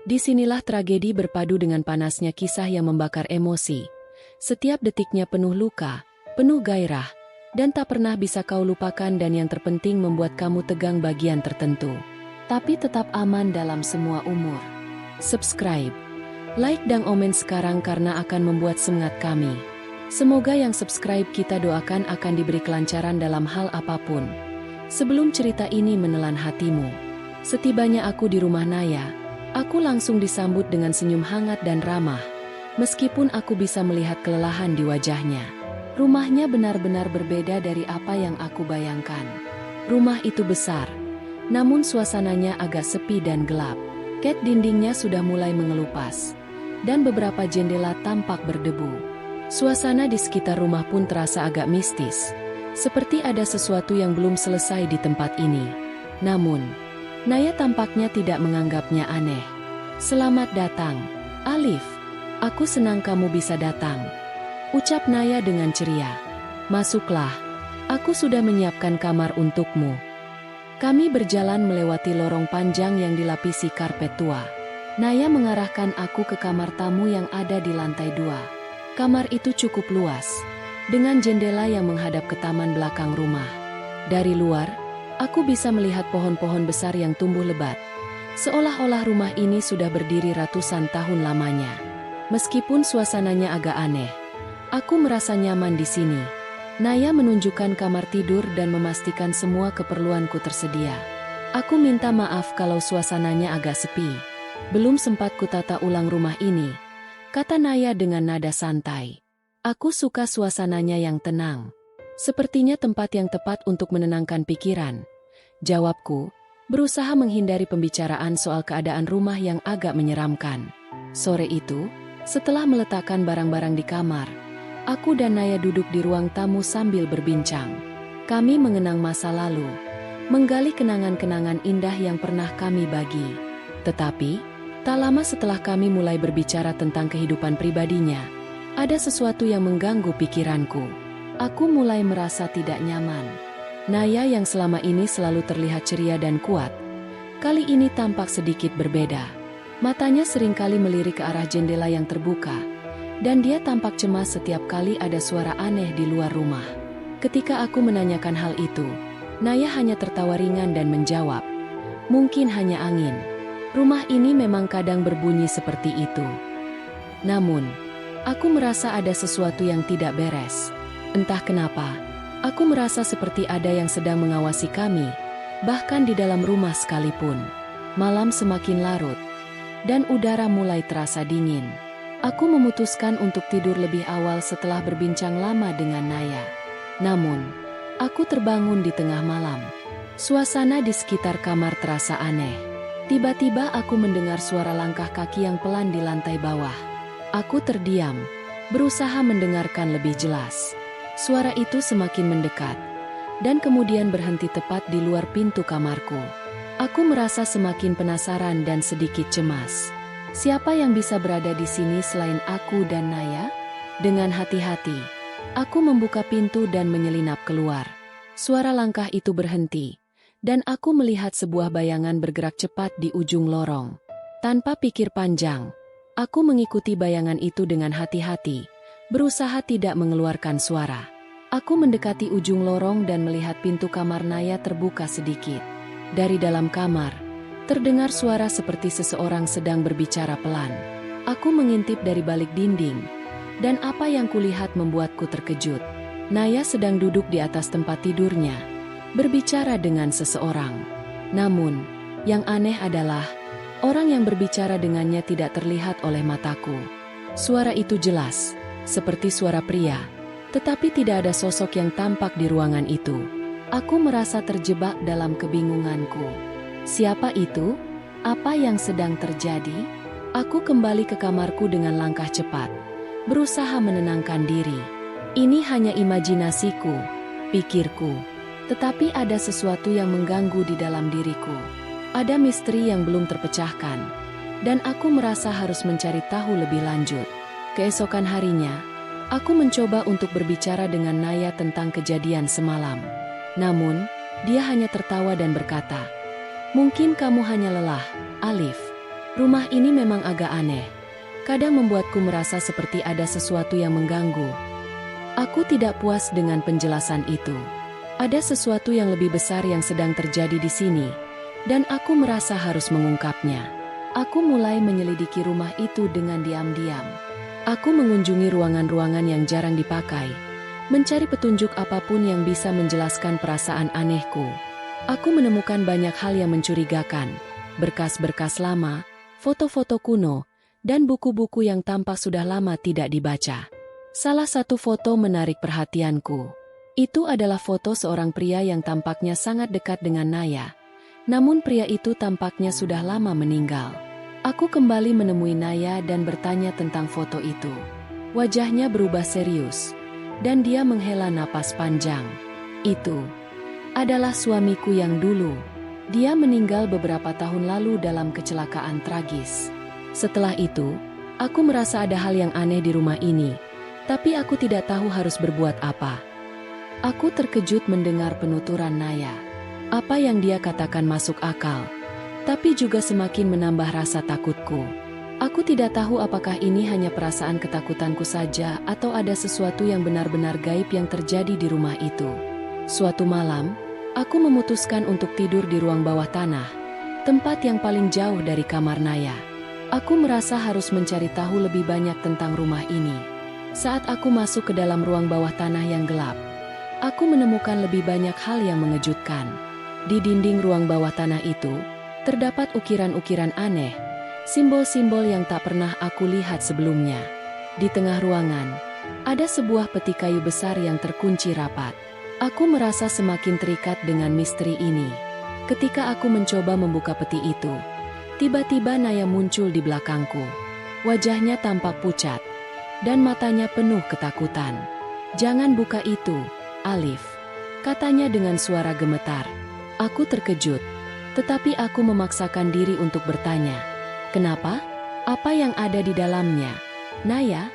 Disinilah tragedi berpadu dengan panasnya kisah yang membakar emosi. Setiap detiknya penuh luka, penuh gairah, dan tak pernah bisa kau lupakan dan yang terpenting membuat kamu tegang bagian tertentu. Tapi tetap aman dalam semua umur. Subscribe, like dan komen sekarang karena akan membuat semangat kami. Semoga yang subscribe kita doakan akan diberi kelancaran dalam hal apapun. Sebelum cerita ini menelan hatimu, setibanya aku di rumah Naya, aku langsung disambut dengan senyum hangat dan ramah. Meskipun aku bisa melihat kelelahan di wajahnya. Rumahnya benar-benar berbeda dari apa yang aku bayangkan. Rumah itu besar, namun suasananya agak sepi dan gelap. Cat dindingnya sudah mulai mengelupas, dan beberapa jendela tampak berdebu. Suasana di sekitar rumah pun terasa agak mistis, seperti ada sesuatu yang belum selesai di tempat ini. Namun, Naya tampaknya tidak menganggapnya aneh. "Selamat datang, Alif. Aku senang kamu bisa datang," ucap Naya dengan ceria. "Masuklah, aku sudah menyiapkan kamar untukmu." Kami berjalan melewati lorong panjang yang dilapisi karpet tua. Naya mengarahkan aku ke kamar tamu yang ada di lantai 2. Kamar itu cukup luas, dengan jendela yang menghadap ke taman belakang rumah. Dari luar, aku bisa melihat pohon-pohon besar yang tumbuh lebat, seolah-olah rumah ini sudah berdiri ratusan tahun lamanya. Meskipun suasananya agak aneh, aku merasa nyaman di sini. Naya menunjukkan kamar tidur dan memastikan semua keperluanku tersedia. Aku minta maaf kalau suasananya agak sepi. Belum sempat kutata ulang rumah ini, kata Naya dengan nada santai. "Aku suka suasananya yang tenang. Sepertinya tempat yang tepat untuk menenangkan pikiran," jawabku, berusaha menghindari pembicaraan soal keadaan rumah yang agak menyeramkan. Sore itu, setelah meletakkan barang-barang di kamar, aku dan Naya duduk di ruang tamu sambil berbincang. Kami mengenang masa lalu, menggali kenangan-kenangan indah yang pernah kami bagi. Tetapi, tak lama setelah kami mulai berbicara tentang kehidupan pribadinya, ada sesuatu yang mengganggu pikiranku. Aku mulai merasa tidak nyaman. Naya yang selama ini selalu terlihat ceria dan kuat, kali ini tampak sedikit berbeda. Matanya seringkali melirik ke arah jendela yang terbuka, dan dia tampak cemas setiap kali ada suara aneh di luar rumah. Ketika aku menanyakan hal itu, Naya hanya tertawa ringan dan menjawab, "Mungkin hanya angin. Rumah ini memang kadang berbunyi seperti itu." Namun, aku merasa ada sesuatu yang tidak beres. Entah kenapa, aku merasa seperti ada yang sedang mengawasi kami, bahkan di dalam rumah sekalipun. Malam semakin larut, dan udara mulai terasa dingin. Aku memutuskan untuk tidur lebih awal setelah berbincang lama dengan Naya. Namun, aku terbangun di tengah malam. Suasana di sekitar kamar terasa aneh. Tiba-tiba aku mendengar suara langkah kaki yang pelan di lantai bawah. Aku terdiam, berusaha mendengarkan lebih jelas. Suara itu semakin mendekat, dan kemudian berhenti tepat di luar pintu kamarku. Aku merasa semakin penasaran dan sedikit cemas. Siapa yang bisa berada di sini selain aku dan Naya? Dengan hati-hati, aku membuka pintu dan menyelinap keluar. Suara langkah itu berhenti, dan aku melihat sebuah bayangan bergerak cepat di ujung lorong. Tanpa pikir panjang, aku mengikuti bayangan itu dengan hati-hati, berusaha tidak mengeluarkan suara. Aku mendekati ujung lorong dan melihat pintu kamar Naya terbuka sedikit. Dari dalam kamar, terdengar suara seperti seseorang sedang berbicara pelan. Aku mengintip dari balik dinding, dan apa yang kulihat membuatku terkejut. Naya sedang duduk di atas tempat tidurnya, berbicara dengan seseorang. Namun, yang aneh adalah, orang yang berbicara dengannya tidak terlihat oleh mataku. Suara itu jelas, seperti suara pria, tetapi tidak ada sosok yang tampak di ruangan itu. Aku merasa terjebak dalam kebingunganku. Siapa itu? Apa yang sedang terjadi? Aku kembali ke kamarku dengan langkah cepat, berusaha menenangkan diri. Ini hanya imajinasiku, pikirku. Tetapi ada sesuatu yang mengganggu di dalam diriku. Ada misteri yang belum terpecahkan, dan aku merasa harus mencari tahu lebih lanjut. Keesokan harinya, aku mencoba untuk berbicara dengan Naya tentang kejadian semalam. Namun, dia hanya tertawa dan berkata, "Mungkin kamu hanya lelah, Alif. Rumah ini memang agak aneh. Kadang membuatku merasa seperti ada sesuatu yang mengganggu. Aku tidak puas dengan penjelasan itu. Ada sesuatu yang lebih besar yang sedang terjadi di sini, dan aku merasa harus mengungkapnya. Aku mulai menyelidiki rumah itu dengan diam-diam. Aku mengunjungi ruangan-ruangan yang jarang dipakai, mencari petunjuk apapun yang bisa menjelaskan perasaan anehku. Aku menemukan banyak hal yang mencurigakan, berkas-berkas lama, foto-foto kuno, dan buku-buku yang tampak sudah lama tidak dibaca. Salah satu foto menarik perhatianku. Itu adalah foto seorang pria yang tampaknya sangat dekat dengan Naya. Namun pria itu tampaknya sudah lama meninggal. Aku kembali menemui Naya dan bertanya tentang foto itu. Wajahnya berubah serius, dan dia menghela napas panjang. Itu adalah suamiku yang dulu. Dia meninggal beberapa tahun lalu dalam kecelakaan tragis. Setelah itu, aku merasa ada hal yang aneh di rumah ini, tapi aku tidak tahu harus berbuat apa. Aku terkejut mendengar penuturan Naya. Apa yang dia katakan masuk akal, tapi juga semakin menambah rasa takutku. Aku tidak tahu apakah ini hanya perasaan ketakutanku saja atau ada sesuatu yang benar-benar gaib yang terjadi di rumah itu. Suatu malam, aku memutuskan untuk tidur di ruang bawah tanah, tempat yang paling jauh dari kamar Naya. Aku merasa harus mencari tahu lebih banyak tentang rumah ini. Saat aku masuk ke dalam ruang bawah tanah yang gelap, aku menemukan lebih banyak hal yang mengejutkan. Di dinding ruang bawah tanah itu, terdapat ukiran-ukiran aneh, simbol-simbol yang tak pernah aku lihat sebelumnya. Di tengah ruangan, ada sebuah peti kayu besar yang terkunci rapat. Aku merasa semakin terikat dengan misteri ini. Ketika aku mencoba membuka peti itu, tiba-tiba Naya muncul di belakangku. Wajahnya tampak pucat, dan matanya penuh ketakutan. "Jangan buka itu, Alif," katanya dengan suara gemetar. Aku terkejut, tetapi aku memaksakan diri untuk bertanya, "Kenapa? Apa yang ada di dalamnya?" "Naya,